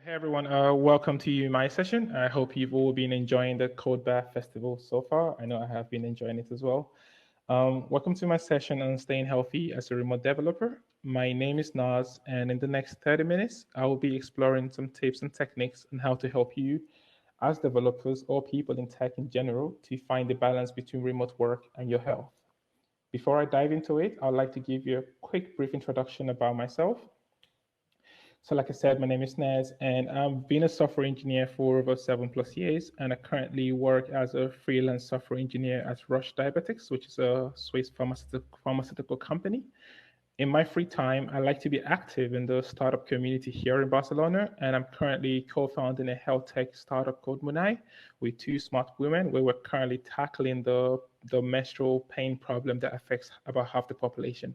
Hey everyone, welcome to my session. I hope you've all been enjoying the codebar festival so far. I know I have been enjoying it as well. Welcome to my session on staying healthy as a remote developer. My name is Naz, and in the next 30 minutes, I will be exploring some tips and techniques on how to help you as developers or people in tech in general to find the balance between remote work and your health. Before I dive into it, I'd like to give you a quick brief introduction about myself. So, like I said, my name is Naz, and I've been a software engineer for over 7+ years, and I currently work as a freelance software engineer at Rush Diabetics, which is a Swiss pharmaceutical company. In my free time, I like to be active in the startup community here in Barcelona, and I'm currently co-founding a health tech startup called Munai with two smart women, where we're currently tackling the menstrual pain problem that affects about half the population.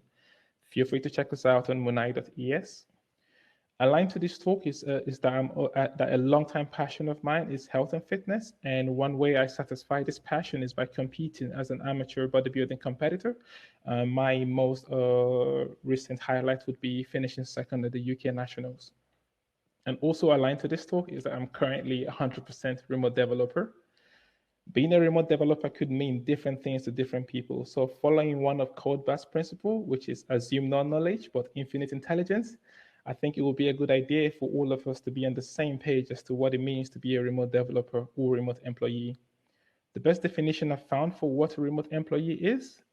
Feel free to check us out on munai.es. Aligned to this talk is that that a long-time passion of mine is health and fitness, and one way I satisfy this passion is by competing as an amateur bodybuilding competitor. My most recent highlight would be finishing second at the UK Nationals. And also aligned to this talk is that I'm currently 100% remote developer. Being a remote developer could mean different things to different people. So following one of Codebar's principle, which is assume no knowledge but infinite intelligence, I think it would be a good idea for all of us to be on the same page as to what it means to be a remote developer or remote employee. The best definition I've found for what a remote employee is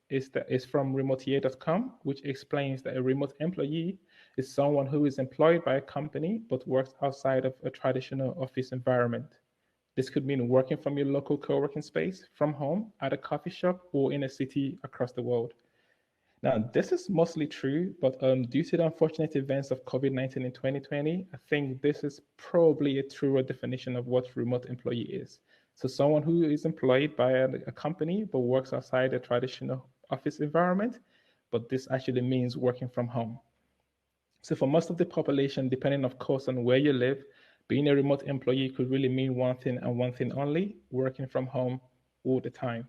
from remotier.com, which explains that a remote employee is someone who is employed by a company but works outside of a traditional office environment. This could mean working from your local co-working space, from home, at a coffee shop, or in a city across the world. Now, this is mostly true, but due to the unfortunate events of COVID-19 in 2020, I think this is probably a truer definition of what remote employee is. So someone who is employed by a company but works outside a traditional office environment, but this actually means working from home. So for most of the population, depending of course on where you live, being a remote employee could really mean one thing and one thing only, working from home all the time.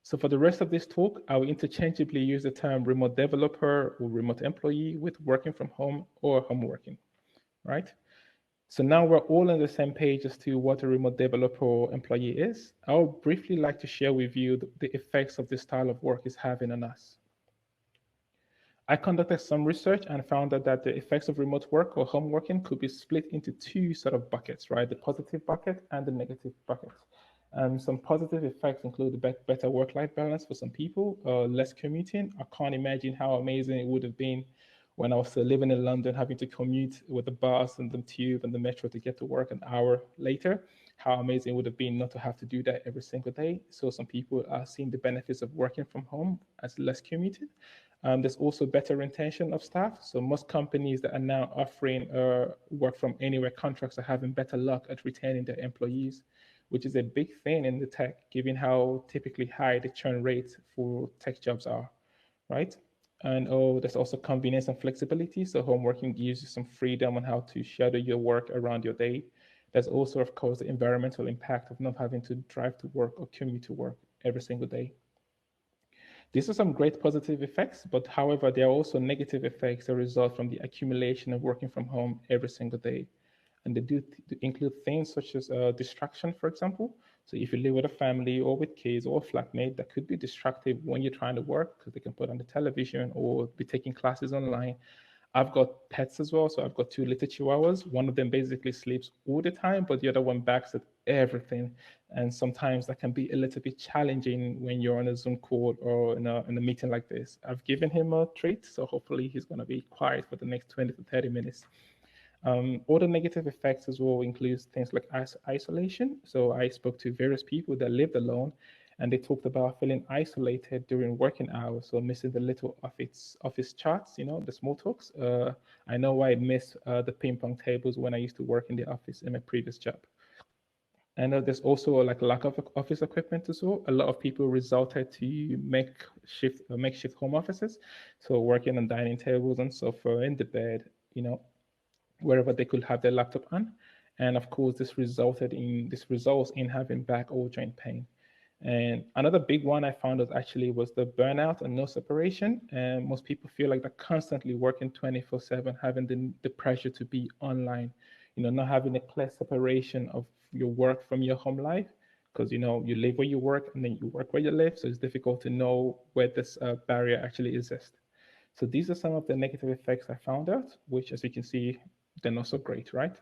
So for the rest of this talk, I will interchangeably use the term remote developer or remote employee with working from home or home working, right? So now we're all on the same page as to what a remote developer or employee is. I would briefly like to share with you the effects of this style of work is having on us. I conducted some research and found that the effects of remote work or home working could be split into two sort of buckets, right? The positive bucket and the negative bucket. Some positive effects include better work-life balance for some people, less commuting. I can't imagine how amazing it would have been when I was still living in London, having to commute with the bus and the tube and the metro to get to work an hour later. How amazing it would have been not to have to do that every single day. So some people are seeing the benefits of working from home as less commuting. There's also better retention of staff. So most companies that are now offering work from anywhere contracts are having better luck at retaining their employees, which is a big thing in the tech, given how typically high the churn rates for tech jobs are, right? And there's also convenience and flexibility. So home working gives you some freedom on how to schedule your work around your day. There's also, of course, the environmental impact of not having to drive to work or commute to work every single day. These are some great positive effects, but however, there are also negative effects that result from the accumulation of working from home every single day. And they do include things such as distraction, for example. So if you live with a family or with kids or a flatmate, that could be distractive when you're trying to work because they can put on the television or be taking classes online. I've got pets as well. So I've got two little chihuahuas. One of them basically sleeps all the time, but the other one backs at everything. And sometimes that can be a little bit challenging when you're on a Zoom call or in a meeting like this. I've given him a treat, so hopefully he's going to be quiet for the next 20 to 30 minutes. Other negative effects as well includes things like isolation. So I spoke to various people that lived alone, and they talked about feeling isolated during working hours, so missing the little office chats, the small talks. I know I miss the ping pong tables when I used to work in the office in my previous job. And there's also like lack of office equipment as well. A lot of people resorted to makeshift home offices, so working on dining tables and sofa in the bed, wherever they could have their laptop on. And of course, this results in having back or joint pain. And another big one I found was the burnout and no separation. And most people feel like they're constantly working 24/7, having the pressure to be online. not having a clear separation of your work from your home life, because you live where you work and then you work where you live, so it's difficult to know where this barrier actually exists. So these are some of the negative effects I found out, which, as you can see, they're not so great, right?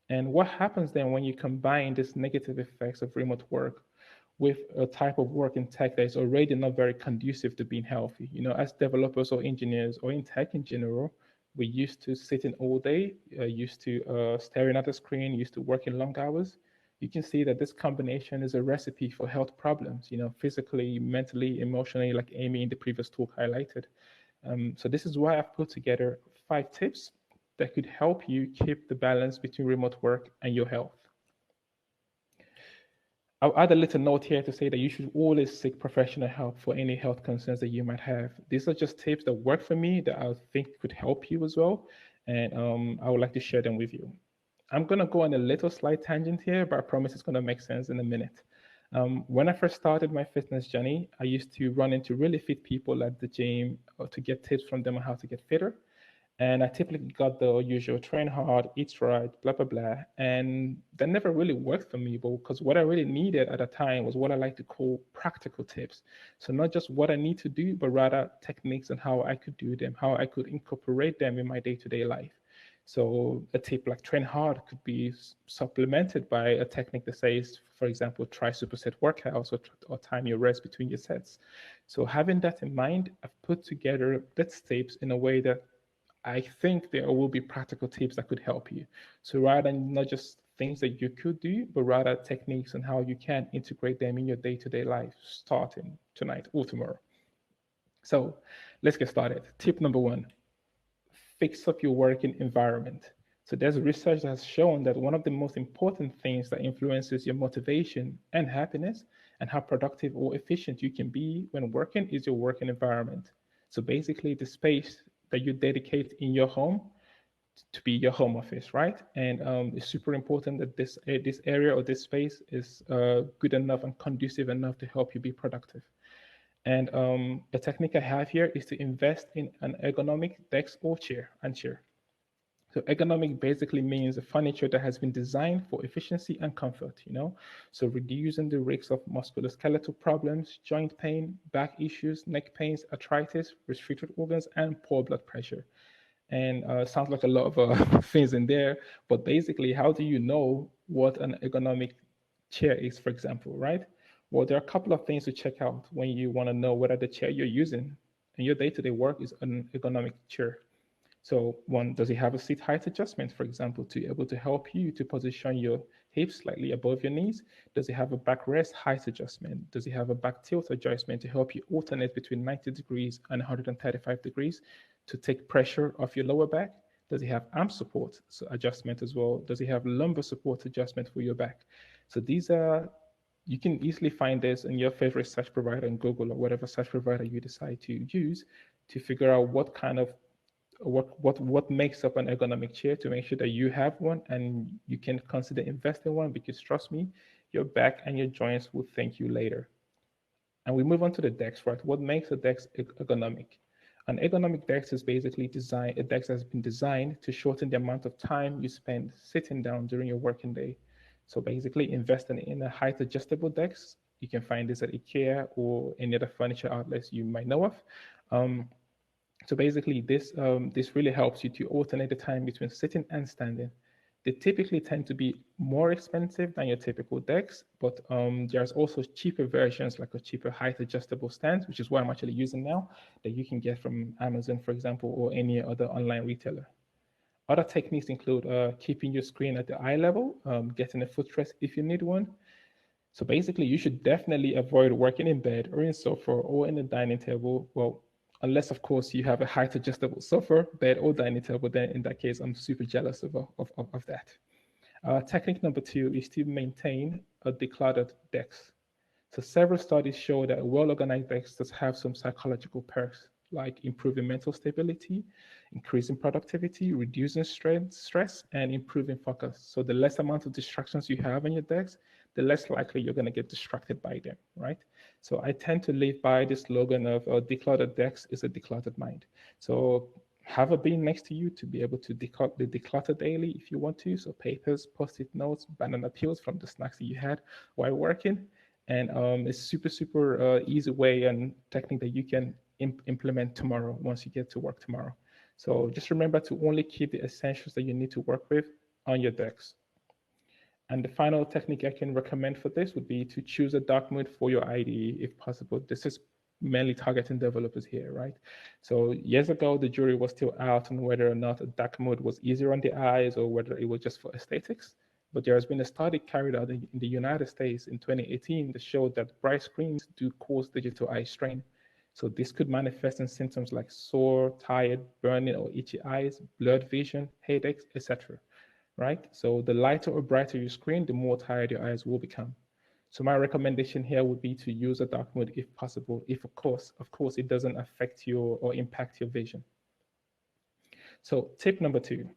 And what happens then when you combine these negative effects of remote work with a type of work in tech that is already not very conducive to being healthy? As developers or engineers or in tech in general, we used to sitting all day, used to staring at the screen, used to working long hours. You can see that this combination is a recipe for health problems, physically, mentally, emotionally, like Amy in the previous talk highlighted. So this is why I've put together 5 tips that could help you keep the balance between remote work and your health. I'll add a little note here to say that you should always seek professional help for any health concerns that you might have. These are just tips that work for me that I think could help you as well. And I would like to share them with you. I'm going to go on a little slight tangent here, but I promise it's going to make sense in a minute. When I first started my fitness journey, I used to run into really fit people at the gym to get tips from them on how to get fitter. And I typically got the usual train hard, eat right, blah, blah, blah. And that never really worked for me, but because what I really needed at the time was what I like to call practical tips. So not just what I need to do, but rather techniques and how I could do them, how I could incorporate them in my day-to-day life. So a tip like train hard could be supplemented by a technique that says, for example, try superset workouts or time your rest between your sets. So having that in mind, I've put together these tips in a way that I think there will be practical tips that could help you. So rather than not just things that you could do, but rather techniques and how you can integrate them in your day-to-day life starting tonight or tomorrow. So let's get started. Tip number 1, fix up your working environment. So there's research that has shown that one of the most important things that influences your motivation and happiness and how productive or efficient you can be when working is your working environment. So basically the space that you dedicate in your home to be your home office, right? And it's super important that this area or this space is good enough and conducive enough to help you be productive. And the technique I have here is to invest in an ergonomic desk or chair and chair. So ergonomic basically means a furniture that has been designed for efficiency and comfort, So reducing the risks of musculoskeletal problems, joint pain, back issues, neck pains, arthritis, restricted organs, and poor blood pressure. And sounds like a lot of things in there, but basically, how do you know what an ergonomic chair is, for example, right? Well, there are a couple of things to check out when you want to know whether the chair you're using in your day-to-day work is an ergonomic chair. So one, does it have a seat height adjustment, for example, to be able to help you to position your hips slightly above your knees? Does it have a backrest height adjustment? Does it have a back tilt adjustment to help you alternate between 90 degrees and 135 degrees to take pressure off your lower back? Does it have arm support adjustment as well? Does it have lumbar support adjustment for your back? So you can easily find this in your favorite search provider in Google or whatever search provider you decide to use to figure out what makes up an ergonomic chair, to make sure that you have one and you can consider investing in one, because trust me, your back and your joints will thank you later. And we move on to the DEX, right? What makes a DEX ergonomic? An ergonomic DEX is basically a DEX has been designed to shorten the amount of time you spend sitting down during your working day. So basically investing in a height adjustable DEX, you can find this at IKEA or any other furniture outlets you might know of. So basically, this really helps you to alternate the time between sitting and standing. They typically tend to be more expensive than your typical decks, but there's also cheaper versions, like a cheaper height adjustable stand, which is what I'm actually using now, that you can get from Amazon, for example, or any other online retailer. Other techniques include keeping your screen at the eye level, getting a footrest if you need one. So basically, you should definitely avoid working in bed or in sofa or in a dining table. Well, unless of course you have a height adjustable sofa, bed, or dining table, then in that case, I'm super jealous of that. Technique number 2 is to maintain a decluttered desk. So several studies show that well-organized desks does have some psychological perks, like improving mental stability, increasing productivity, reducing stress, and improving focus. So the less amount of distractions you have on your desk, the less likely you're going to get distracted by them, right? So I tend to live by the slogan of decluttered desk is a decluttered mind. So Have a bin next to you to be able to declutter daily if you want to. So papers, post-it notes, banana peels from the snacks that you had while working. And it's super easy way and technique that you can implement tomorrow once you get to work tomorrow. So just remember to only keep the essentials that you need to work with on your decks. And the final technique I can recommend for this would be to choose a dark mode for your IDE if possible. This is mainly targeting developers here, right? So years ago, the jury was still out on whether or not a dark mode was easier on the eyes or whether it was just for aesthetics. But there has been a study carried out in the United States in 2018 that showed that bright screens do cause digital eye strain. So this could manifest in symptoms like sore, tired, burning, or itchy eyes, blurred vision, headaches, etc. Right? So the lighter or brighter your screen, the more tired your eyes will become. So my recommendation here would be to use a dark mode if possible, if of course, it doesn't affect your or impact your vision. So tip number 2,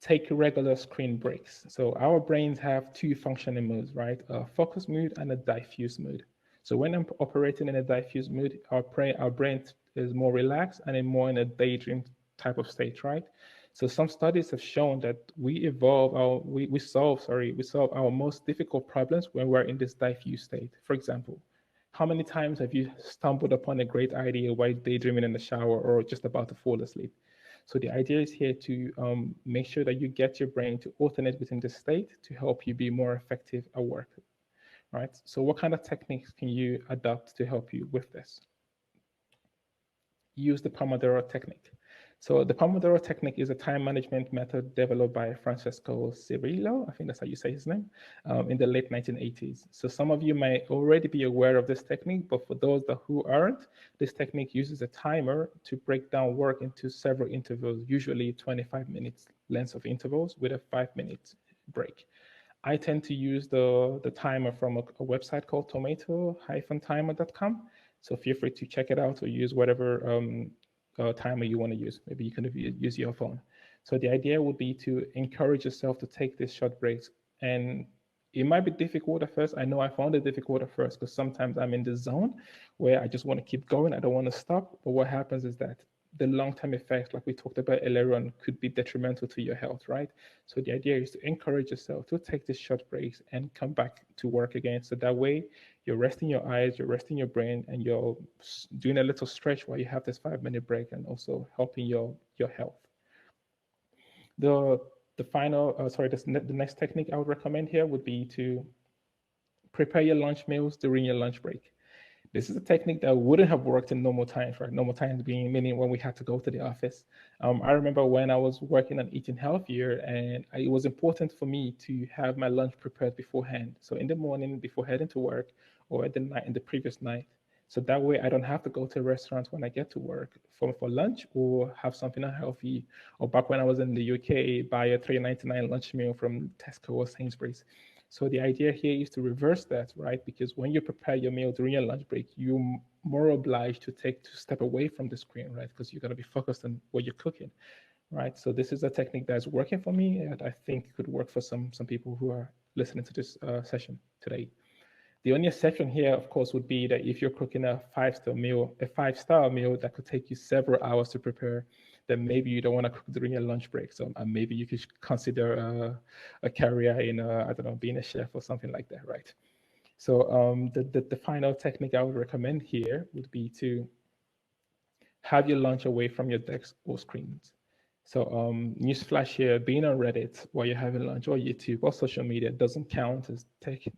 take regular screen breaks. So our brains have two functioning modes, right? A focus mode and a diffuse mode. So when I'm operating in a diffuse mode, our brain is more relaxed and more in a daydream type of state, right? So some studies have shown that we solve our most difficult problems when we're in this diffuse state. For example, how many times have you stumbled upon a great idea while daydreaming in the shower or just about to fall asleep? So the idea is here to make sure that you get your brain to alternate within this state to help you be more effective at work, right? So what kind of techniques can you adopt to help you with this? Use the Pomodoro technique. So the Pomodoro technique is a time management method developed by Francesco Cirillo, I think that's how you say his name, in the late 1980s. So some of you may already be aware of this technique, but for those who aren't, this technique uses a timer to break down work into several intervals, usually 25 minutes length of intervals with a 5-minute break. I tend to use the timer from a website called tomato-timer.com. So feel free to check it out or use whatever timer you want to use. Maybe you can use your phone. So the idea would be to encourage yourself to take these short breaks. And it might be difficult at first. I know I found it difficult at first because sometimes I'm in the zone where I just want to keep going. I don't want to stop. But what happens is that the long-term effects, like we talked about earlier on, could be detrimental to your health, right? So the idea is to encourage yourself to take these short breaks and come back to work again. So that way you're resting your eyes, you're resting your brain, and you're doing a little stretch while you have this 5-minute break and also helping your health. The next technique I would recommend here would be to prepare your lunch meals during your lunch break. This is a technique that wouldn't have worked in normal times, right? Normal times being meaning when we had to go to the office. I remember when I was working on eating healthier, and it was important for me to have my lunch prepared beforehand. So in the morning before heading to work, or at the night in the previous night. So that way I don't have to go to restaurants when I get to work for lunch or have something unhealthy. Or back when I was in the UK, buy a $3.99 lunch meal from Tesco or Sainsbury's. So the idea here is to reverse that, right? Because when you prepare your meal during your lunch break, you're more obliged to step away from the screen, right? Because you're going to be focused on what you're cooking, right? So this is a technique that's working for me, and I think could work for some people who are listening to this session today. The only exception here, of course, would be that if you're cooking a five-star meal that could take you several hours to prepare, then maybe you don't want to cook during your lunch break. So maybe you could consider a career in, I don't know, being a chef or something like that, right? So the final technique I would recommend here would be to have your lunch away from your desk or screens. So newsflash here, being on Reddit while you're having lunch or YouTube or social media doesn't count as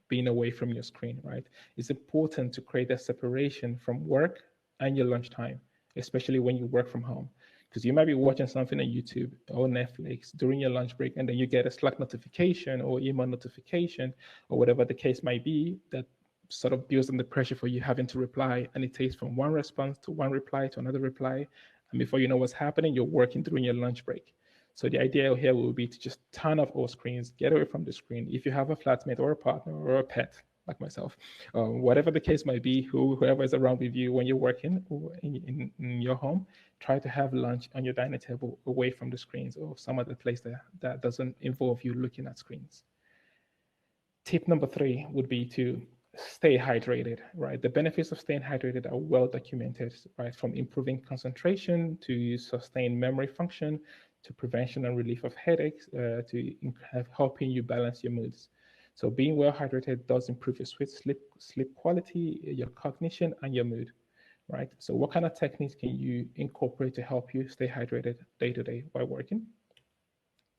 being away from your screen, right? It's important to create a separation from work and your lunchtime, especially when you work from home. Because you might be watching something on YouTube or Netflix during your lunch break, and then you get a Slack notification or email notification or whatever the case might be that sort of builds on the pressure for you having to reply. And it takes from one response to one reply to another reply. And before you know what's happening, you're working during your lunch break. So the idea here will be to just turn off all screens, get away from the screen. If you have a flatmate or a partner or a pet, like myself, whatever the case might be, whoever is around with you when you're working or in your home, try to have lunch on your dining table away from the screens or some other place that doesn't involve you looking at screens. Tip number 3 would be to stay hydrated, right? The benefits of staying hydrated are well documented, right? From improving concentration to sustained memory function to prevention and relief of headaches to helping you balance your moods. So being well hydrated does improve your sweet sleep quality, your cognition, and your mood, right? So what kind of techniques can you incorporate to help you stay hydrated day to day while working?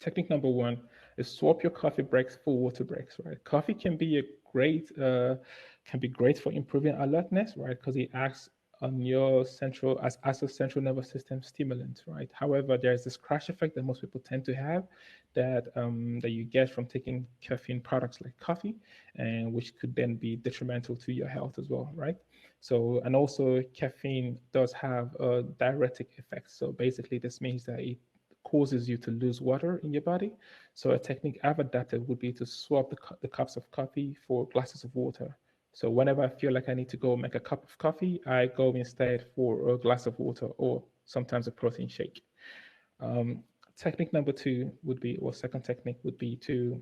Technique number one is swap your coffee breaks for water breaks, right? Coffee can be great for improving alertness, right? Because it acts on your central as a central nervous system stimulant, right? However, there's this crash effect that most people tend to have that you get from taking caffeine products like coffee, and which could then be detrimental to your health as well, right? So, and also caffeine does have a diuretic effect. So basically, this means that it causes you to lose water in your body. So a technique I've adapted would be to swap the cups of coffee for glasses of water. So whenever I feel like I need to go make a cup of coffee, I go instead for a glass of water or sometimes a protein shake. Um, Technique number two would be, or second technique would be to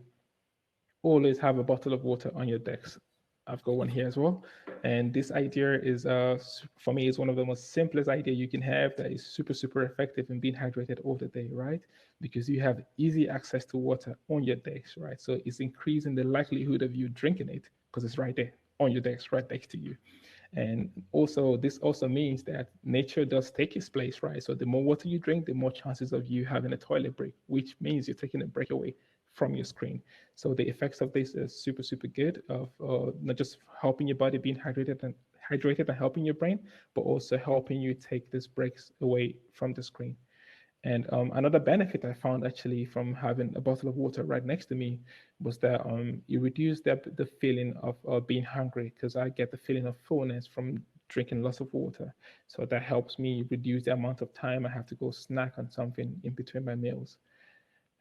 always have a bottle of water on your decks. I've got one here as well. And this idea is, for me, is one of the most simplest idea you can have that is super, super effective in being hydrated all the day, right? Because you have easy access to water on your decks, right? So it's increasing the likelihood of you drinking it because it's right there on your decks, right next to you. And also, this also means that nature does take its place, right? So the more water you drink, the more chances of you having a toilet break, which means you're taking a break away from your screen. So the effects of this is super, super good of not just helping your body being hydrated and helping your brain, but also helping you take these breaks away from the screen. And another benefit I found actually from having a bottle of water right next to me was that it reduced the feeling of being hungry because I get the feeling of fullness from drinking lots of water. So that helps me reduce the amount of time I have to go snack on something in between my meals.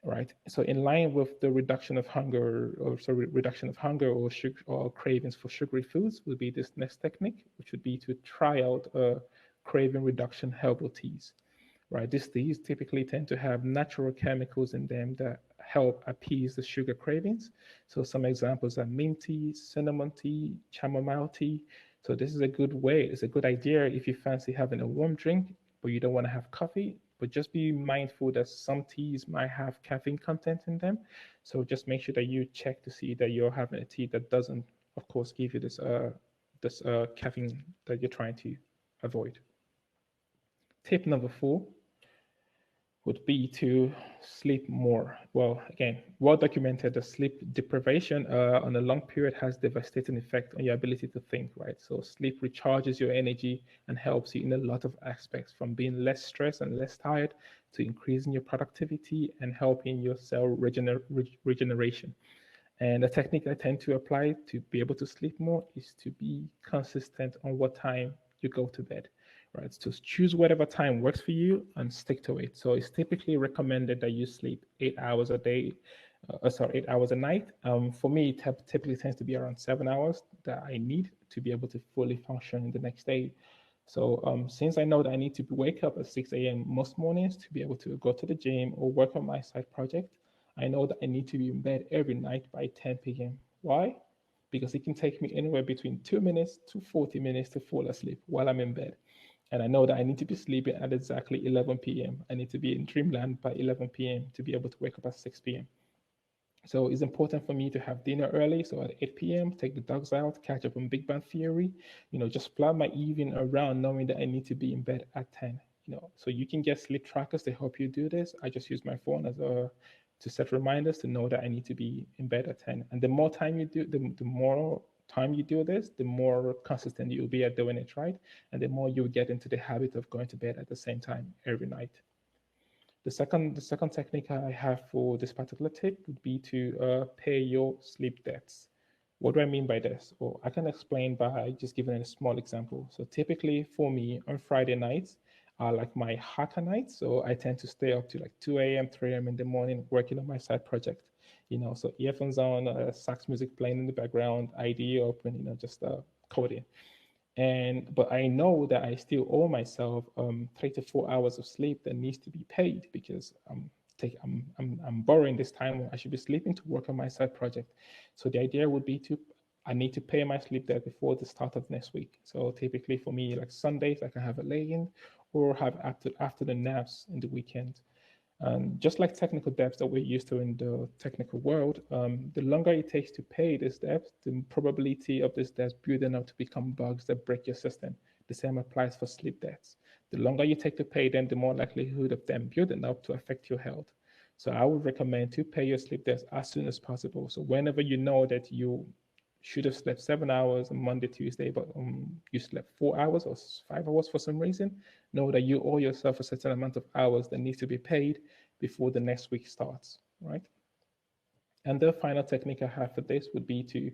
Right. So in line with the reduction of hunger, or sorry, reduction of hunger or sugar or cravings for sugary foods would be this next technique, which would be to try out craving reduction herbal teas, right? These teas typically tend to have natural chemicals in them that help appease the sugar cravings. So some examples are mint tea, cinnamon tea, chamomile tea. So this is a good way, it's a good idea if you fancy having a warm drink, but you don't want to have coffee. But just be mindful that some teas might have caffeine content in them. So just make sure that you check to see that you're having a tea that doesn't, of course, give you this caffeine that you're trying to avoid. Tip number four would be to sleep more. Well, again, well documented, the sleep deprivation on a long period has devastating effect on your ability to think, right? So sleep recharges your energy and helps you in a lot of aspects, from being less stressed and less tired to increasing your productivity and helping your cell regeneration. And the technique I tend to apply to be able to sleep more is to be consistent on what time you go to bed, right? So choose whatever time works for you and stick to it. So it's typically recommended that you sleep 8 hours a day, 8 hours a night. For me, it typically tends to be around 7 hours that I need to be able to fully function the next day. So since I know that I need to wake up at 6 a.m. most mornings to be able to go to the gym or work on my side project, I know that I need to be in bed every night by 10 p.m. Why? Because it can take me anywhere between 2 minutes to 40 minutes to fall asleep while I'm in bed. And I know that I need to be sleeping at exactly 11 p.m. I need to be in dreamland by 11 p.m. to be able to wake up at 6 p.m. So it's important for me to have dinner early. So at 8 p.m., take the dogs out, catch up on Big Bang Theory, just plan my evening around knowing that I need to be in bed at 10. So you can get sleep trackers to help you do this. I just use my phone to set reminders to know that I need to be in bed at 10. And the more time you do, the more time you do this, the more consistent you'll be at doing it, right? And the more you'll get into the habit of going to bed at the same time every night. The second technique I have for this particular tip would be to pay your sleep debts. What do I mean by this? Well, I can explain by just giving a small example. So typically for me on Friday nights are like my hacker nights. So I tend to stay up to like 2 a.m., 3 a.m. in the morning working on my side project. So earphones on, sax music playing in the background, IDE open, just coding. But I know that I still owe myself 3 to 4 hours of sleep that needs to be paid because I'm borrowing this time when I should be sleeping to work on my side project. So the idea would be to I need to pay my sleep debt before the start of next week. So typically for me, like Sundays, I can have a lay-in or have after the naps in the weekend. Just like technical debts that we're used to in the technical world, the longer it takes to pay this debt, the probability of this debt building up to become bugs that break your system. The same applies for sleep debts. The longer you take to pay them, the more likelihood of them building up to affect your health. So I would recommend to pay your sleep debts as soon as possible. So whenever you know that you should have slept 7 hours on Monday, Tuesday, but you slept 4 hours or 5 hours for some reason, know that you owe yourself a certain amount of hours that needs to be paid before the next week starts, right? And the final technique I have for this would be to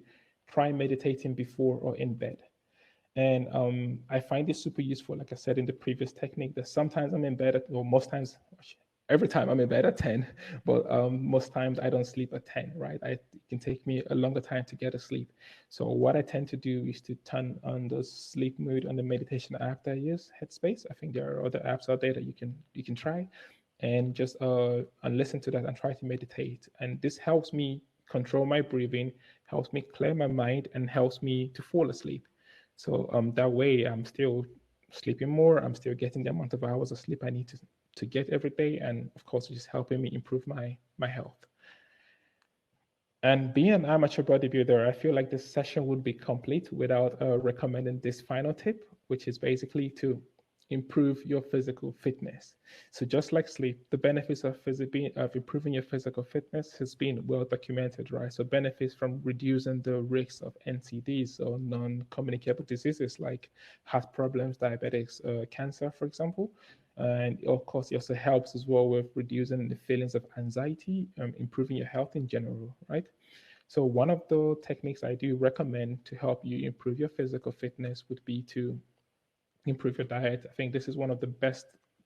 try meditating before or in bed. And I find this super useful. Like I said in the previous technique, that sometimes I'm in bed at, or most times, every time I'm in bed at 10, but most times I don't sleep at 10, right? It can take me a longer time to get to sleep. So what I tend to do is to turn on the sleep mode on the meditation app that I use, Headspace. I think there are other apps out there that you can try, and just and listen to that and try to meditate. And this helps me control my breathing, helps me clear my mind, and helps me to fall asleep. So that way I'm still sleeping more. I'm still getting the amount of hours of sleep I need to get every day, and of course, it's just helping me improve my health. And being an amateur bodybuilder, I feel like this session would be complete without recommending this final tip, which is basically to improve your physical fitness. So just like sleep, the benefits of improving your physical fitness has been well documented, right? So benefits from reducing the risks of NCDs or non-communicable diseases like heart problems, diabetics, cancer, for example. And of course, it also helps as well with reducing the feelings of anxiety, improving your health in general, right? So one of the techniques I do recommend to help you improve your physical fitness would be to improve your diet. I think this is one of the best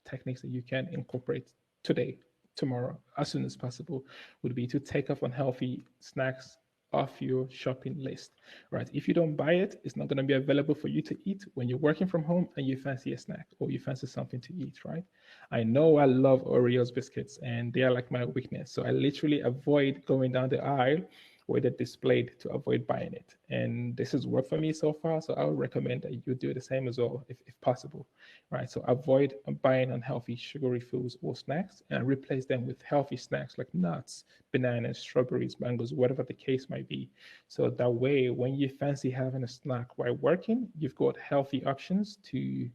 techniques that you can incorporate today, tomorrow, as soon as possible, would be to take off unhealthy snacks off your shopping list, right? If you don't buy it, it's not going to be available for you to eat when you're working from home and you fancy a snack or you fancy something to eat, right? I know I love Oreos biscuits and they are like my weakness. So I literally avoid going down the aisle where they're displayed to avoid buying it. And this has worked for me so far. So I would recommend that you do the same as well, if possible, right? So avoid buying unhealthy sugary foods or snacks and replace them with healthy snacks like nuts, bananas, strawberries, mangoes, whatever the case might be. So that way, when you fancy having a snack while working, you've got healthy options to,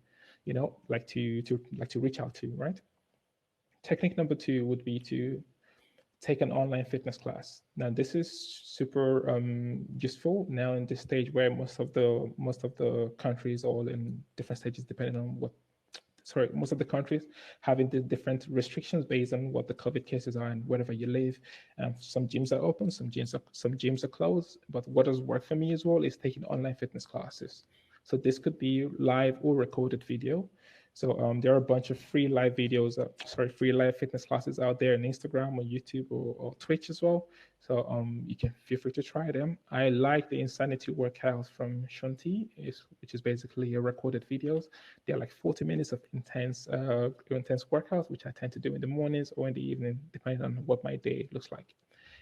like to reach out to, right? Technique number two would be to take an online fitness class. Now, this is super useful now in this stage where most of the countries, all in different stages, depending on most of the countries having the different restrictions based on what the COVID cases are and wherever you live. Some gyms are open, some gyms are closed. But what does work for me as well is taking online fitness classes. So this could be live or recorded video. So there are a bunch of free live videos, free live fitness classes out there on Instagram or YouTube or Twitch as well. So you can feel free to try them. I like the Insanity workouts from Shanti, which is basically a recorded videos. They're like 40 minutes of intense workouts, which I tend to do in the mornings or in the evening, depending on what my day looks like.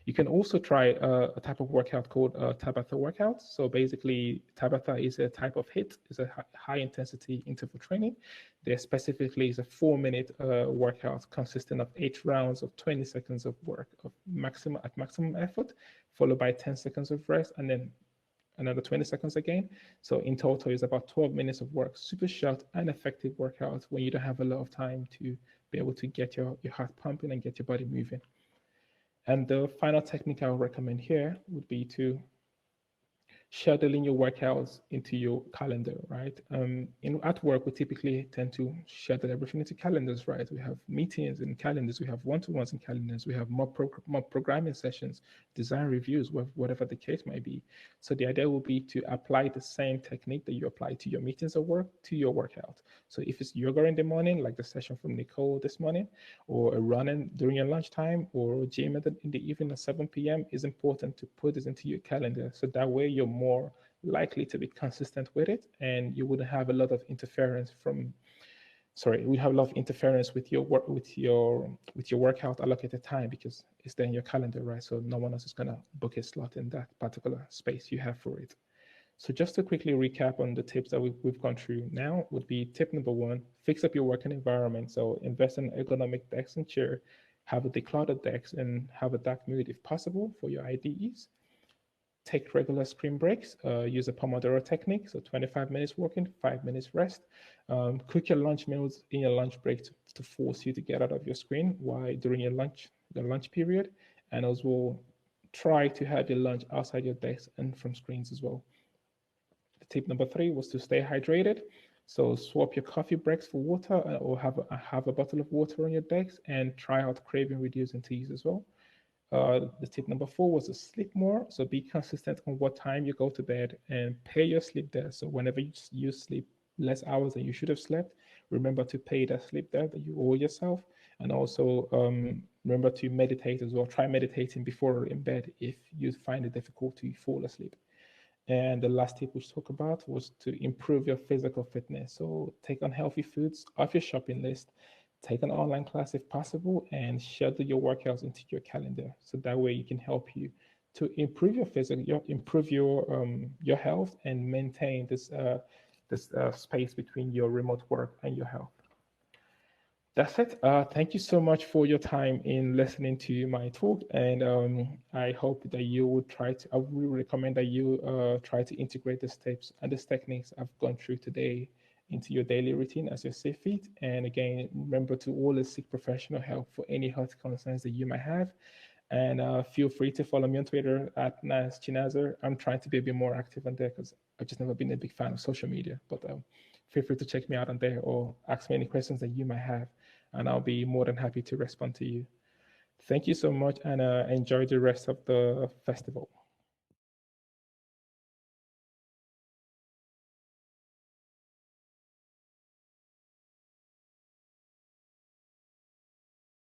You can also try a type of workout called Tabata workout. So basically, Tabata is a type of HIIT, is a high intensity interval training. There specifically is a 4-minute workout consisting of 8 rounds of 20 seconds of work of maximum effort, followed by 10 seconds of rest, and then another 20 seconds again. So in total, it's about 12 minutes of work, super short and effective workouts when you don't have a lot of time to be able to get your heart pumping and get your body moving. And the final technique I would recommend here would be to scheduling your workouts into your calendar, right? At work, we typically tend to schedule everything into calendars, right? We have meetings in calendars, we have one-to-ones in calendars, we have mock programming sessions, design reviews, whatever the case might be. So the idea will be to apply the same technique that you apply to your meetings at work to your workout. So if it's yoga in the morning, like the session from Nicole this morning, or a running during your lunchtime, or gym in the evening at 7 p.m., it's important to put this into your calendar. So that way you're more likely to be consistent with it and you wouldn't have a lot of interference from sorry, we have a lot of interference with your work with your workout allocated time because it's there in your calendar, right? So no one else is gonna book a slot in that particular space you have for it. So just to quickly recap on the tips that we've gone through now would be tip number one, fix up your working environment. So invest in ergonomic desk and chair, have a decluttered desk and have a dark mode if possible for your IDEs. Take regular screen breaks, use a Pomodoro technique, so 25 minutes working, 5 minutes rest. Cook your lunch meals in your lunch break to force you to get out of your screen while during your lunch period, and as well try to have your lunch outside your desk and from screens as well. Tip number three was to stay hydrated. So swap your coffee breaks for water or have a bottle of water on your desk and try out craving reducing teas as well. The tip number four was to sleep more. So be consistent on what time you go to bed and pay your sleep there. So whenever you sleep less hours than you should have slept, remember to pay that sleep there that you owe yourself. And also remember to meditate as well. Try meditating before in bed if you find it difficult to fall asleep. And the last tip we spoke about was to improve your physical fitness. So take unhealthy foods off your shopping list, take an online class if possible, and schedule your workouts into your calendar. So that way you can help you to improve your improve your health and maintain this space between your remote work and your health. That's it. Thank you so much for your time in listening to my talk, and I hope that you would try to. I would recommend that you try to integrate the steps and the techniques I've gone through today into your daily routine as you see fit. And again, remember to always seek professional help for any health concerns that you might have. And feel free to follow me on Twitter at Naz Ezeonyebuchi. I'm trying to be a bit more active on there because I've just never been a big fan of social media. But feel free to check me out on there or ask me any questions that you might have, and I'll be more than happy to respond to you. Thank you so much, and enjoy the rest of the festival.